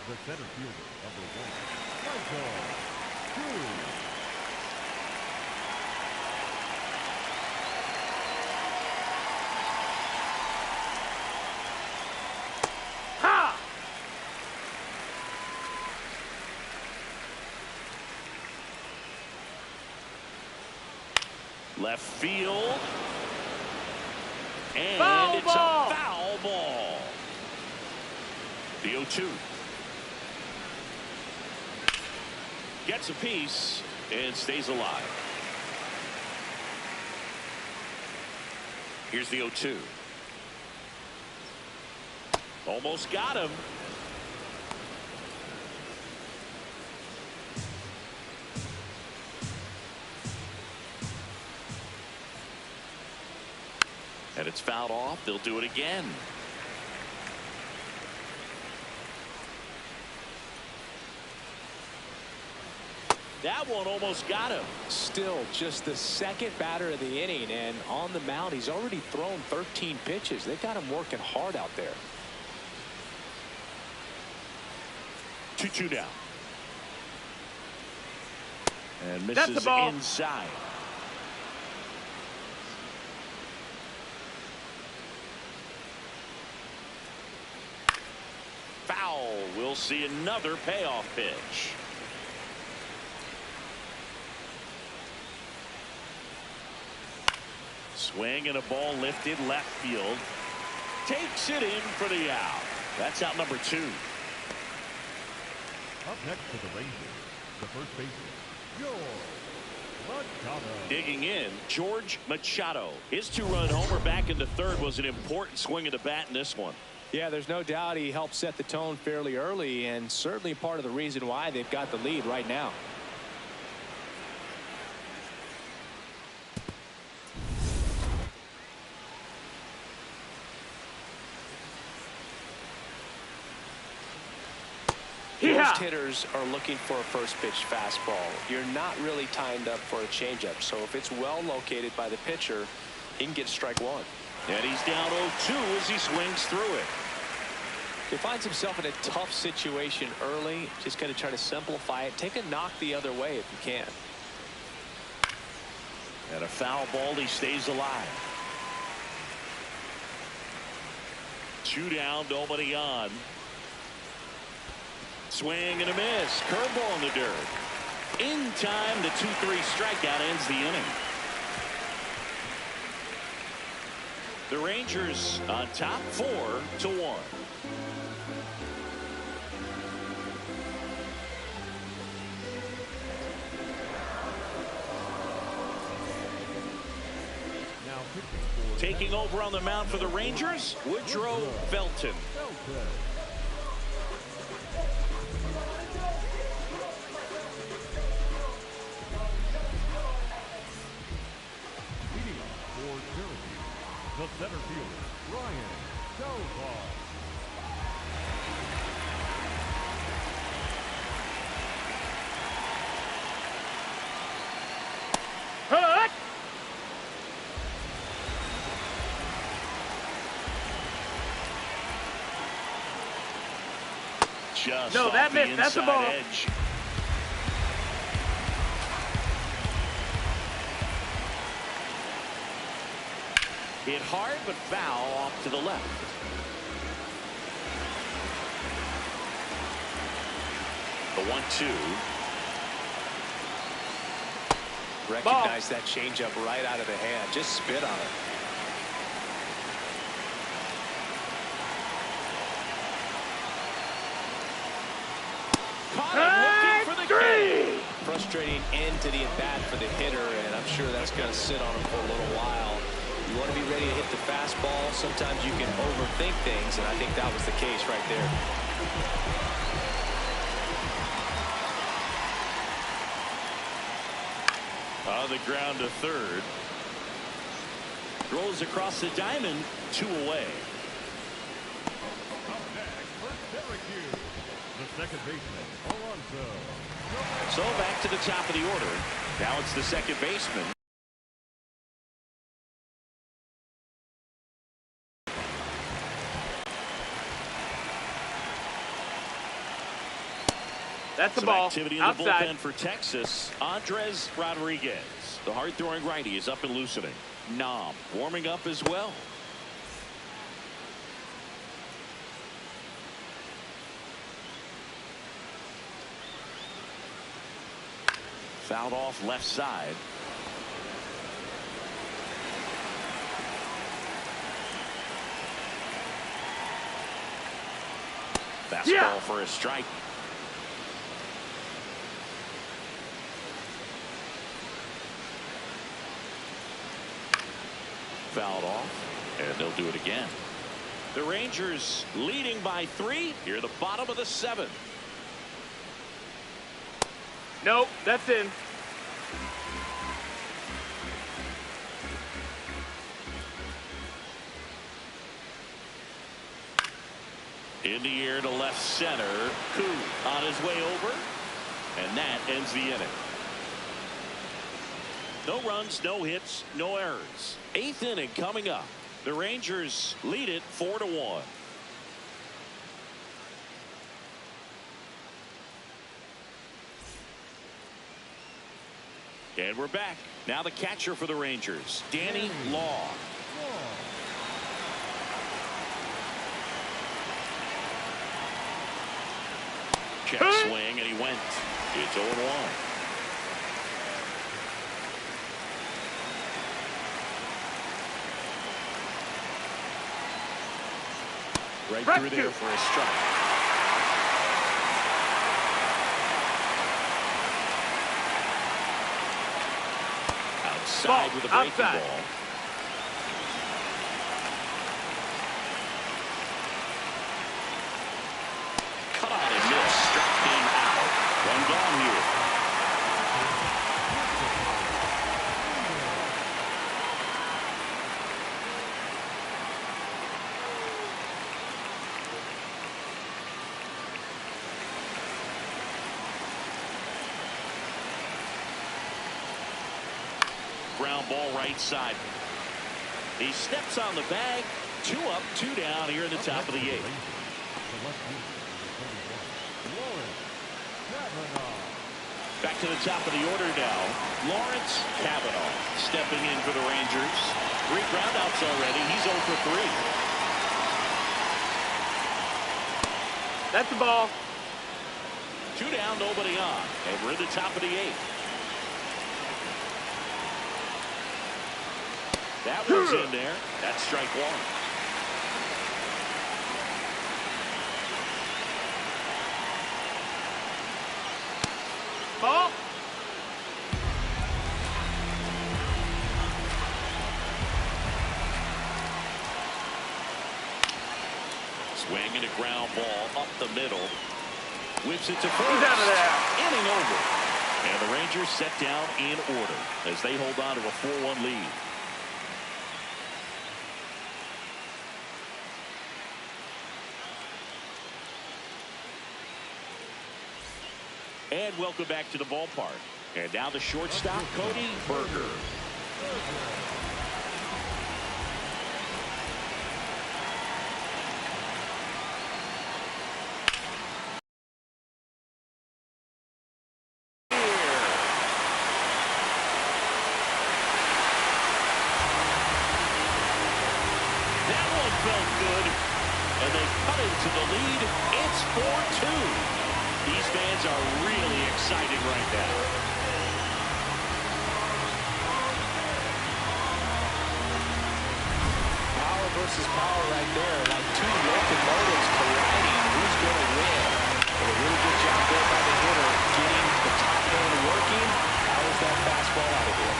the center fielder, number 1, Michael 2. Left field. And foul it's ball. A foul ball. The 0-2. Gets a piece and stays alive. Here's the 0-2. Almost got him. And it's fouled off. They'll do it again. That one almost got him. Still just the second batter of the inning, and on the mound he's already thrown 13 pitches. They've got him working hard out there. 2-2 now. And That's misses the ball. inside. Foul. We'll see another payoff pitch. Swing and a ball lifted left field. Takes it in for the out. That's out number 2. Up next to the Rangers, the first baseman, George Machado. Digging in, George Machado. His 2-run homer back into third was an important swing of the bat in this one. Yeah, there's no doubt he helped set the tone fairly early, and certainly part of the reason why they've got the lead right now. Most hitters are looking for a first pitch fastball. You're not really timed up for a changeup. So if it's well located by the pitcher, he can get strike one. And he's down 0-2 as he swings through it. He finds himself in a tough situation early. Just got to try to simplify it. Take a knock the other way if you can. And a foul ball, he stays alive. 2 down, nobody on. Swing and a miss. Curveball in the dirt. In time, the 2-3 strikeout ends the inning. The Rangers on top 4-1. Taking over on the mound for the Rangers, Woodrow Felton. For Syracuse, the center fielder, Ryan Stovall. Hut! Just No, that missed. That's the ball. Edge. Hit hard, but foul off to the left. The 1-2. Recognize that changeup right out of the hand. Just spit on it. Caught him looking for the K. Frustrating end to the at-bat for the hitter, and I'm sure that's going to sit on him for a little while. You want to be ready to hit the fastball. Sometimes you can overthink things, and I think that was the case right there. On the ground to third. Throws across the diamond, 2 away. Up next for Syracuse, the second baseman, Alonso. So back to the top of the order. Now it's the second baseman. That's the Some ball. activity in the Outside. bullpen for Texas. Andres Rodriguez, the hard-throwing righty, is up and loosening. Nom warming up as well. Fouled off left side. Fastball for a strike. Fouled off, and they'll do it again. The Rangers leading by 3 here at the bottom of the 7th. Nope, that's in. In the air to left center. Koo on his way over, and that ends the inning. No runs, no hits, no errors. 8th inning coming up. The Rangers lead it 4-1. And we're back. Now the catcher for the Rangers, Danny Law. Check swing, and he went. It's 0-1. Right through there for a strike. Outside with a breaking ball. Cut on and miss. Struck him out. One gone here. ground ball right side. He steps on the bag. 2 up, 2 down here in the top of the 8th. Back to the top of the order now. Lawrence Cavanaugh stepping in for the Rangers. 3 groundouts already. He's 0 for 3. That's the ball. 2 down, nobody on. And we're in the top of the 8th. That one's in there. That's strike 1. Ball. Swinging a ground ball up the middle. Whips it to first. He's out of there. Inning over. And the Rangers set down in order as they hold on to a 4-1 lead. And welcome back to the ballpark. And now the shortstop, Cody Berger. That one felt good. And they cut into the lead. It's 4-2. These fans are really excited right now. Power versus power right there. Like 2 locomotives colliding. Who's going to win? And a really good job there by the hitter getting the top end working. How was that fastball out of here?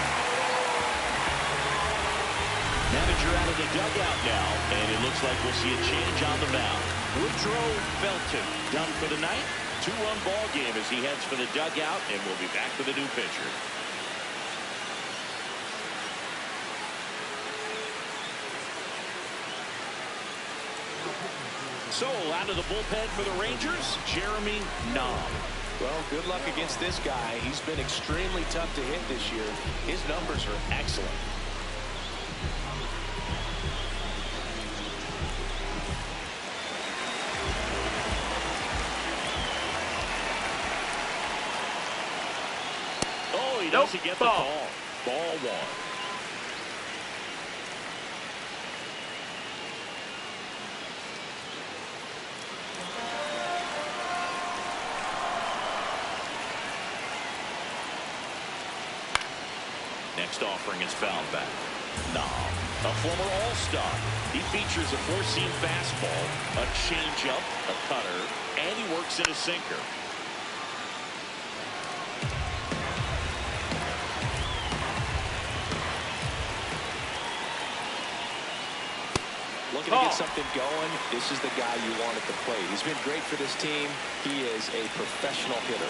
Manager out of the dugout now, and it looks like we'll see a change on the mound. Woodrow Felton done for the night. 2-run ball game as he heads for the dugout, and we'll be back with a new pitcher. So out of the bullpen for the Rangers, Jeremy Nom. Well, good luck against this guy. He's been extremely tough to hit this year. His numbers are excellent. He doesn't get the call. Ball 1. Next offering is fouled back. Nom, a former All-Star. He features a 4-seam fastball, a changeup, a cutter, and he works in a sinker. Looking to get something going. This is the guy you want at the plate. He's been great for this team. He is a professional hitter.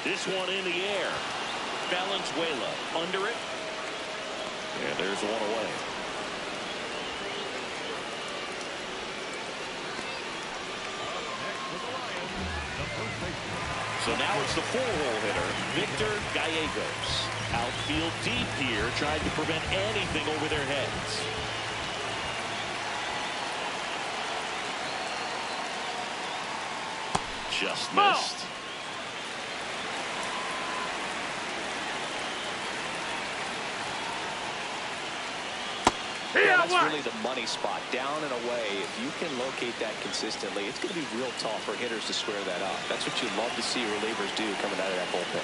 This one in the air. Valenzuela under it. And there's one away. So now it's the 4-hole hitter, Victor Gallegos. Outfield deep here, trying to prevent anything over their heads. Just missed. Yeah, that's really the money spot, down and away. If you can locate that consistently, it's going to be real tough for hitters to square that up. That's what you love to see relievers do coming out of that bullpen.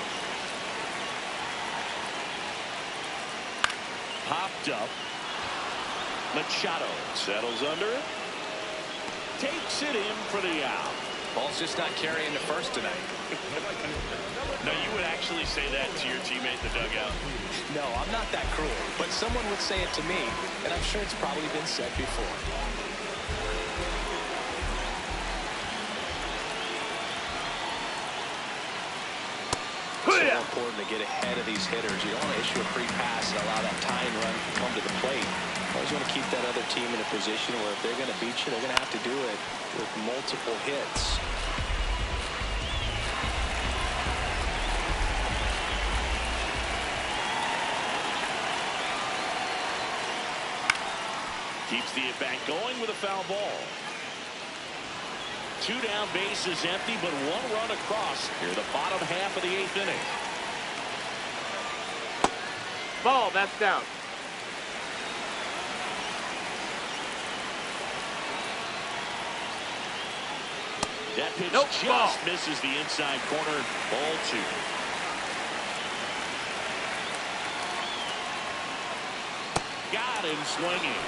Popped up. Machado settles under it. Takes it in for the out. Ball's just not carrying the first tonight. Now, you would actually say that to your teammate in the dugout? No, I'm not that cruel. But someone would say it to me, and I'm sure it's probably been said before. It's so important to get ahead of these hitters. You don't want to issue a free pass and allow that tying run to come to the plate. You always want to keep that other team in a position where if they're going to beat you, they're going to have to do it with multiple hits. Keeps the at-bat going with a foul ball. 2 down, bases empty, but 1 run across here the bottom half of the 8th inning. Ball, that's down. That pitch Nope, just ball. misses the inside corner. Ball 2. Got him swinging.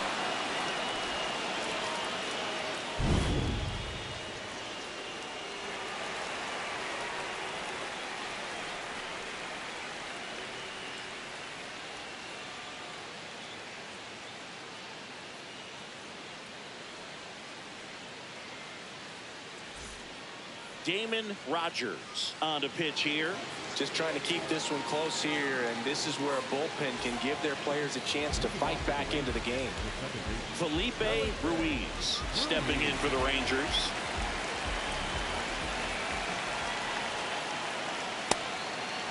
Damon Rogers on to pitch here. Just trying to keep this one close here, and this is where a bullpen can give their players a chance to fight back into the game. Felipe Ruiz stepping in for the Rangers.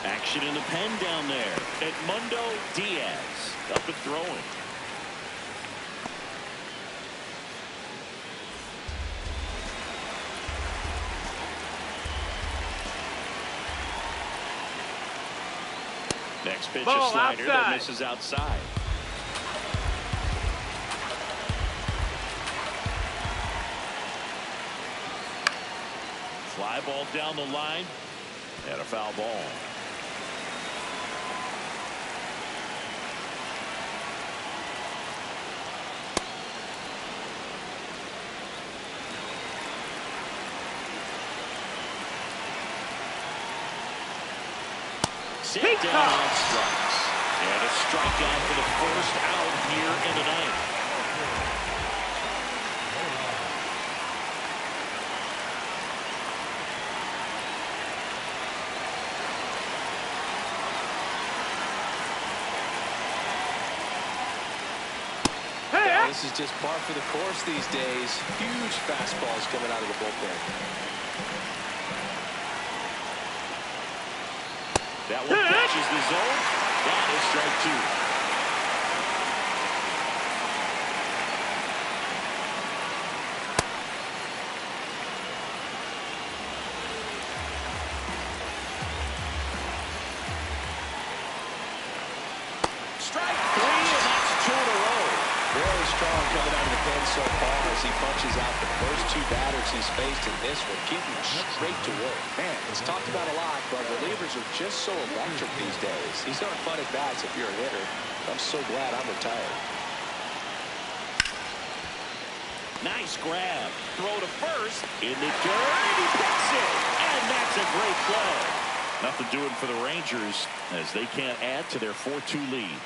Action in the pen down there. Edmundo Diaz up and throwing. Next pitch, Ball a slider outside. that misses outside. Fly ball down the line and a foul ball. Sit down on strikes. And a strikeout for the first out here in the ninth. Hey, This is just par for the course these days. Huge fastballs coming out of the bullpen. That one catches the zone. That is strike 2. Strike 3, and that's 2 in a row. Very strong coming out of the pen so far as he punches out the first 2 batters he's faced in this one, keeping straight to work. Man, it's talked about a lot, but relievers are just so electric these days. These aren't fun at bats if you're a hitter. I'm so glad I'm retired. Nice grab. Throw to first. In the dirt. And he picks it. And that's a great play. Nothing doing for the Rangers as they can't add to their 4-2 lead.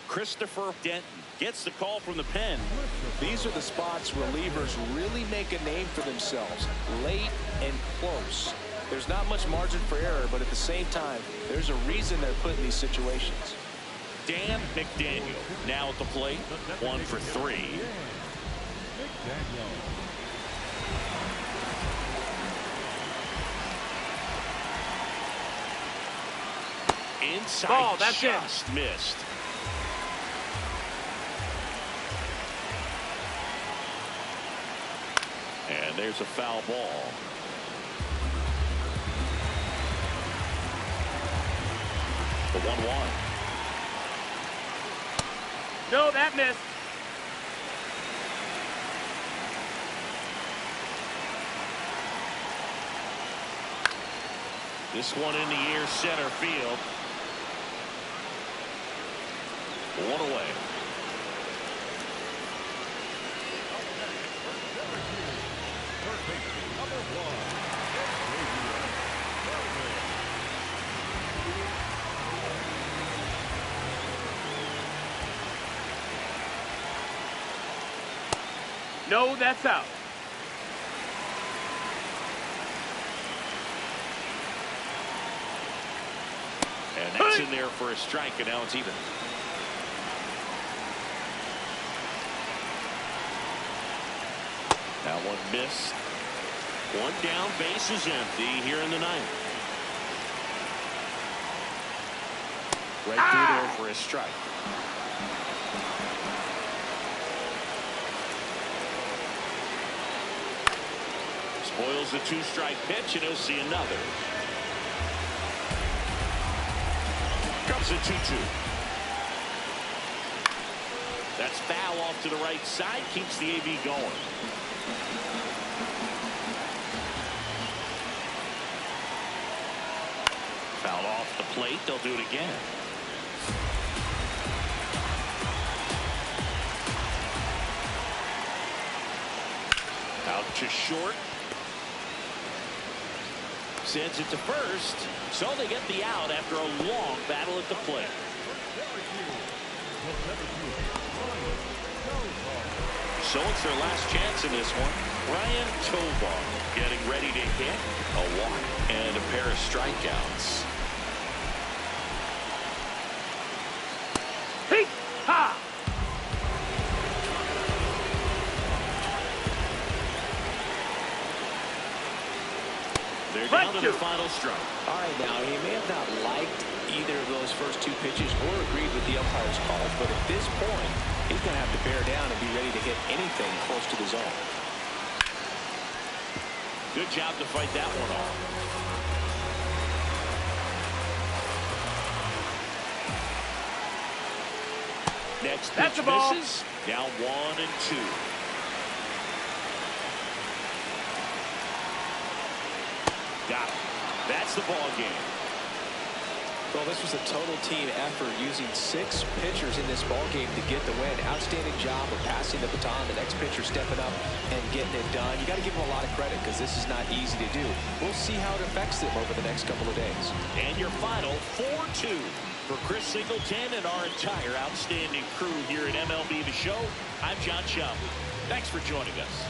Christopher Denton gets the call from the pen. These are the spots relievers really make a name for themselves. Late and close. There's not much margin for error, but at the same time, there's a reason they're put in these situations. Dan McDaniel now at the plate. 1 for 3. Inside, Ball, that's just missed. And there's a foul ball. The 1-1. no, that missed. This one in the air, center field. 1 away. No, that's out. And that's in there for a strike, and now it's even. That one missed. One down, base is empty here in the ninth. Right through there for a strike. Spoils the two-strike pitch, and he'll see another. Comes a 2-2. That's foul off to the right side. Keeps the AB going. Foul off the plate. They'll do it again. Out to short. Sends it to first. So they get the out after a long battle at the plate. So it's their last chance in this one. Ryan Tovar getting ready to hit. A walk and a pair of strikeouts. Hey, ha! They're down to their final strike. All right, now, he may have not liked either of those first two pitches or agreed with the umpire's calls, but at this point, he's going to have to bear down and be ready to hit anything close to the zone. Good job to fight that one off. Next pitch misses. Down 1-2. Got it. That's the ball game. Well, this was a total team effort using 6 pitchers in this ball game to get the win. Outstanding job of passing the baton. The next pitcher stepping up and getting it done. You got to give them a lot of credit because this is not easy to do. We'll see how it affects them over the next couple of days. And your final 4-2 for Chris Singleton and our entire outstanding crew here at MLB The Show. I'm John Shelby. Thanks for joining us.